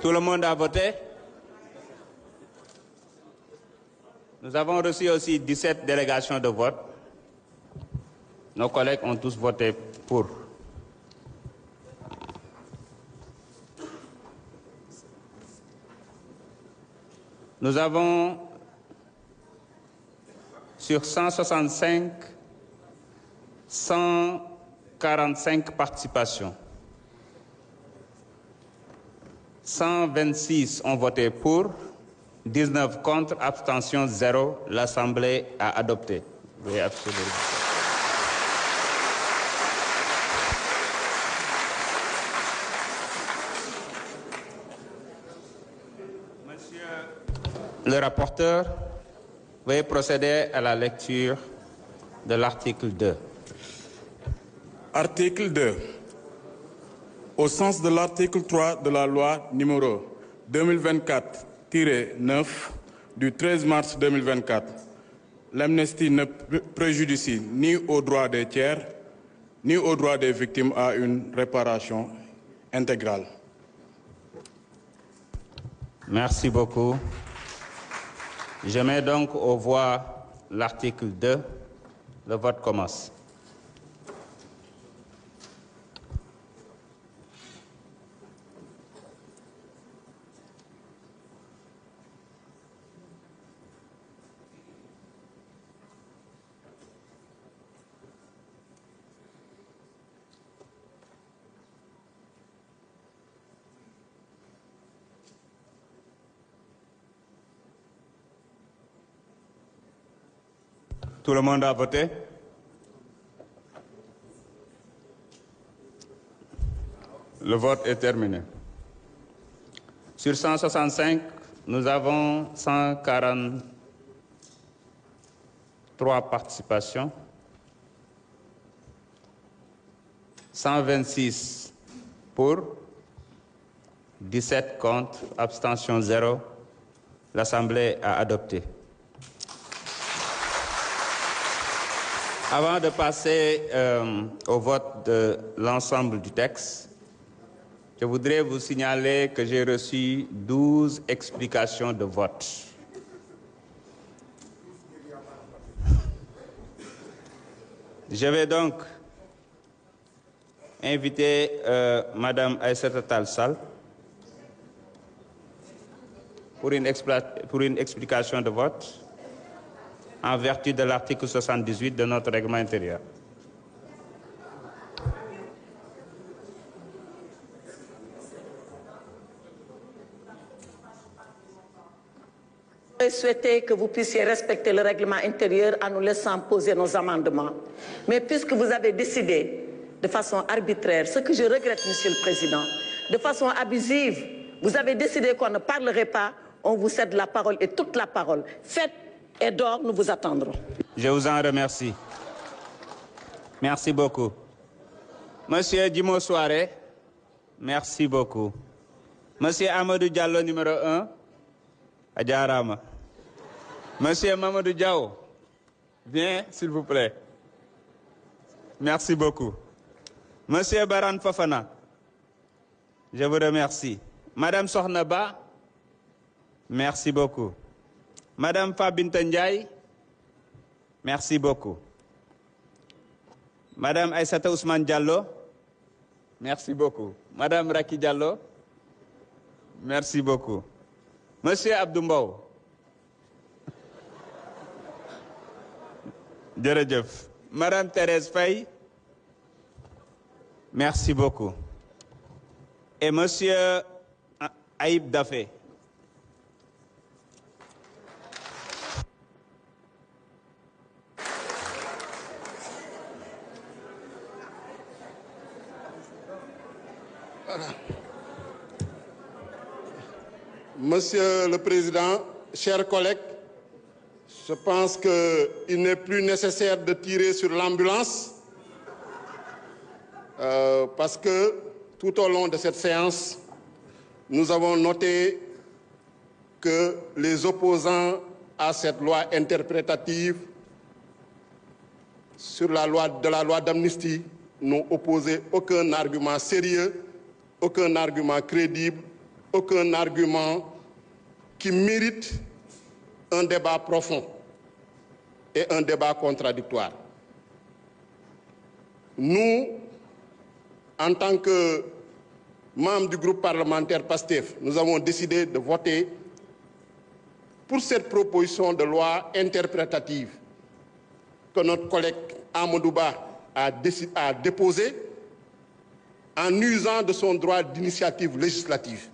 Tout le monde a voté? Nous avons reçu aussi 17 délégations de vote. Nos collègues ont tous voté pour. Nous avons sur 165, 145 participations. 126 ont voté pour, 19 contre, abstention 0. L'Assemblée a adopté. Oui, absolument. Monsieur le rapporteur, veuillez procéder à la lecture de l'article 2. Article 2. Au sens de l'article 3 de la loi numéro 2024-9 du 13 mars 2024, l'amnistie ne préjudicie ni aux droits des tiers, ni aux droits des victimes à une réparation intégrale. Merci beaucoup. Je mets donc aux voix l'article 2. Le vote commence. Tout le monde a voté? Le vote est terminé. Sur 165, nous avons 143 participations, 126 pour, 17 contre, abstention 0. L'Assemblée a adopté. Avant de passer au vote de l'ensemble du texte, je voudrais vous signaler que j'ai reçu 12 explications de vote. Je vais donc inviter Madame Aïssata Tall Sall pour une explication de vote en vertu de l'article 78 de notre règlement intérieur. Je souhaitais que vous puissiez respecter le règlement intérieur en nous laissant poser nos amendements. Mais puisque vous avez décidé de façon arbitraire, ce que je regrette, Monsieur le Président, de façon abusive, vous avez décidé qu'on ne parlerait pas, on vous cède la parole et toute la parole. Faites et dehors, nous vous attendrons. Je vous en remercie. Merci beaucoup. Monsieur Dimo Soare, merci beaucoup. Monsieur Amadou Diallo, numéro 1, Adjarama. Monsieur Mamadou Diao, viens, s'il vous plaît. Merci beaucoup. Monsieur Baran Fafana, je vous remercie. Madame Sornaba, merci beaucoup. Madame Fabinta Ndiaye, merci beaucoup. Madame Aïssata Ousmane Diallo, merci beaucoup. Madame Raki Diallo, merci beaucoup. Monsieur Abdoumbaou, Djeredjef. Madame Thérèse Faye, merci beaucoup. Et Monsieur Aïb Dafé. Monsieur le Président, chers collègues, je pense qu'il n'est plus nécessaire de tirer sur l'ambulance parce que tout au long de cette séance, nous avons noté que les opposants à cette loi interprétative sur la loi d'amnistie n'ont opposé aucun argument sérieux, aucun argument crédible, aucun argument qui mérite un débat profond et un débat contradictoire. Nous, en tant que membres du groupe parlementaire PASTEF, nous avons décidé de voter pour cette proposition de loi interprétative que notre collègue Amadou Ba a déposée en usant de son droit d'initiative législative.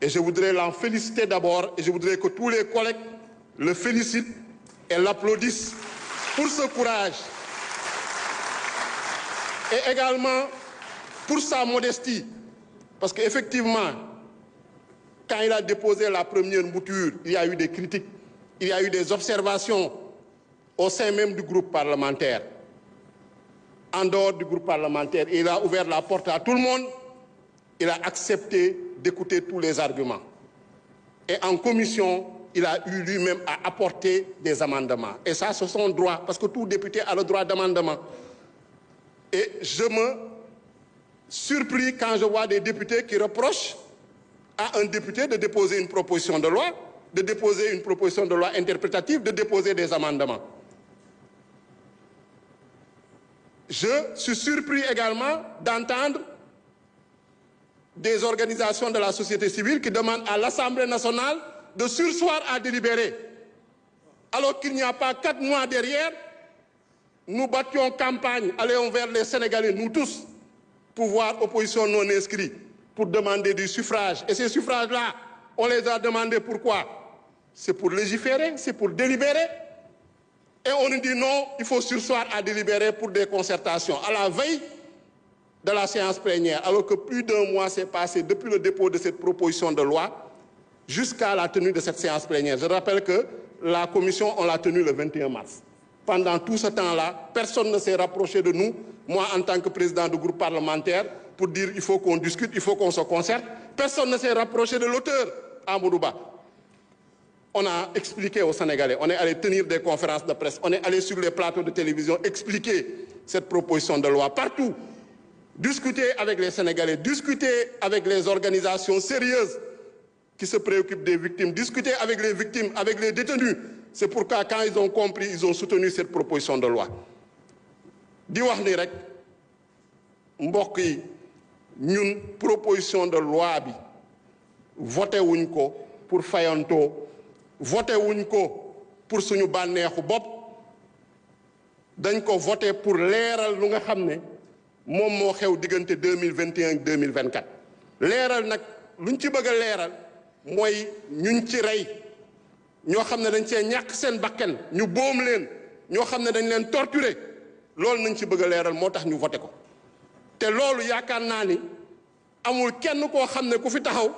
Et je voudrais l'en féliciter d'abord et je voudrais que tous les collègues le félicitent et l'applaudissent pour ce courage et également pour sa modestie. Parce qu'effectivement, quand il a déposé la première mouture, il y a eu des critiques, il y a eu des observations au sein même du groupe parlementaire. En dehors du groupe parlementaire, il a ouvert la porte à tout le monde, il a accepté d'écouter tous les arguments. Et en commission, il a eu lui-même à apporter des amendements. Et ça, c'est son droit, parce que tout député a le droit d'amendement. Et je me surpris quand je vois des députés qui reprochent à un député de déposer une proposition de loi, de déposer une proposition de loi interprétative, de déposer des amendements. Je suis surpris également d'entendre des organisations de la société civile qui demandent à l'Assemblée nationale de surseoir à délibérer. Alors qu'il n'y a pas 4 mois derrière, nous battions campagne, allions vers les Sénégalais, nous tous, pouvoir opposition non inscrits, pour demander du suffrage. Et ces suffrages-là, on les a demandés pourquoi? C'est pour légiférer, c'est pour délibérer. Et on nous dit non, il faut surseoir à délibérer pour des concertations. À la veille de la séance plénière, alors que plus d'1 mois s'est passé depuis le dépôt de cette proposition de loi jusqu'à la tenue de cette séance plénière. Je rappelle que la commission, on l'a tenue le 21 mars. Pendant tout ce temps-là, personne ne s'est rapproché de nous, moi en tant que président du groupe parlementaire, pour dire il faut qu'on discute, il faut qu'on se concerte. Personne ne s'est rapproché de l'auteur, Amadou Ba. On a expliqué aux Sénégalais, on est allé tenir des conférences de presse, on est allé sur les plateaux de télévision expliquer cette proposition de loi partout. Discuter avec les Sénégalais, discuter avec les organisations sérieuses qui se préoccupent des victimes, discuter avec les victimes, avec les détenus. C'est pourquoi quand ils ont compris, ils ont soutenu cette proposition de loi. Di wax ni rek mbokk yi ñun proposition de loi bi voté wuñ ko pour fayantoo voté wuñ ko pour suñu bànneexu bopp dañ ko voté pour leeral lu nga xam ne moom moo xew diggante 2021 ak 2024 leeral nag luñ ci bëgg a leeral mooy ñuñ ci rey ñoo xam ne dañ see ñàkk seen bakkan ñu boom leen ñoo xam ne dañ leen torturer loolu nañ ci bëgg a leeral moo tax ñu voté ko te loolu yaakaar naa ni amul kenn koo xam ne ku fi taxaw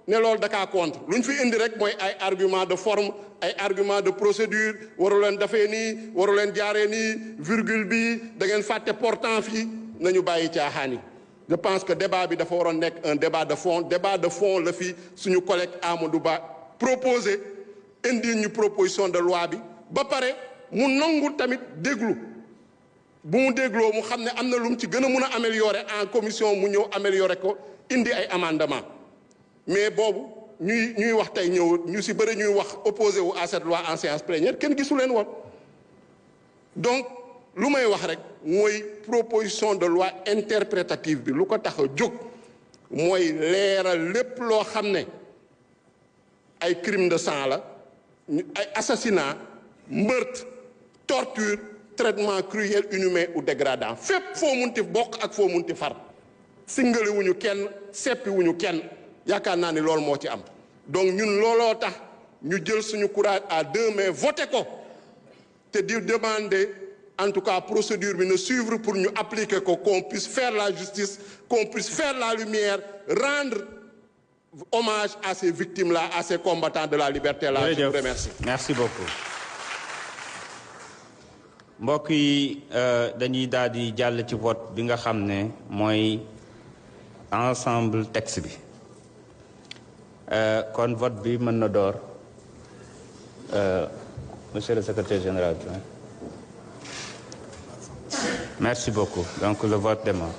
ne loolu dakaa contre lu ñu fi indi rek mooy ay argument de forme ay argument de procédure waru leen defee nii waru leen jaaree nii virgule bi da ngeen fàtte portant fii nañu bàyyi caaxaan yi je pense que débat bi dafa waroon nekk un débat de fond la fi suñu collègue Amadou Ba proposé indi ñu proposition de loi bi ba pare mu nangu tamit déglu bu mu dégloo mu xam ne am na lu mu ci gën a mun a améliorer en commission mu ñëw améliorer ko indi ay amendement mais boobu ñuy wax tey ñëw ñu si bëri ñuy wax opposé wu à cette loi en séance plénière kenn gisu leen woon donc lu may wax rek mooy proposition de loi interprétative bi lu ko tax a jóg mooy leeral lépp loo xam ne ay crime de sang la ay assassinat meurtre torture traitement cruel inhumain ou dégradant fépp foo munti bokk ak foo munti far singali wuñu kenn seppi wuñu kenn yaakaar naa ni loolu moo ci am donc ñun looloo tax ñu jël suñu courage à 2 mains voté ko te di demander en tout cas procédure bi na suivre pour ñu appliquer ko qu'on puisse faire la justice qu'on puisse faire la lumière rendre hommage à ces victimes-là à ces combattants de la liberté-là. Je vous remercie. Merci beaucoup. mbokk yi dañuy daal di jàll ci vote bi nga xam ne mooy ensemble texte bi kon vote bi mën na door monsieur le secrétaire général. Merci beaucoup. Donc le vote démarre.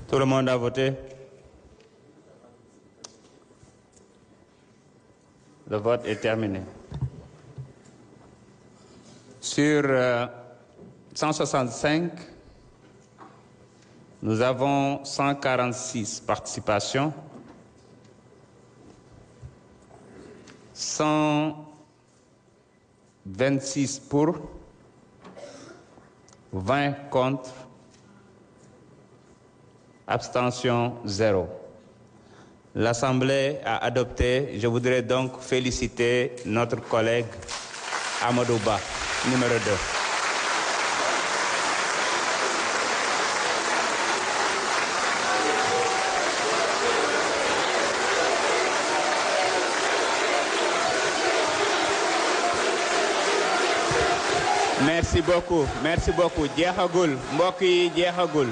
Tout le monde a voté? Le vote est terminé. Sur 165, nous avons 146 participations, 126 pour, 20 contre, abstention 0. L'Assemblée a adopté. Je voudrais donc féliciter notre collègue Amadou Ba, numéro 2. Merci beaucoup. Jeexagul mbokk yi jeexagul.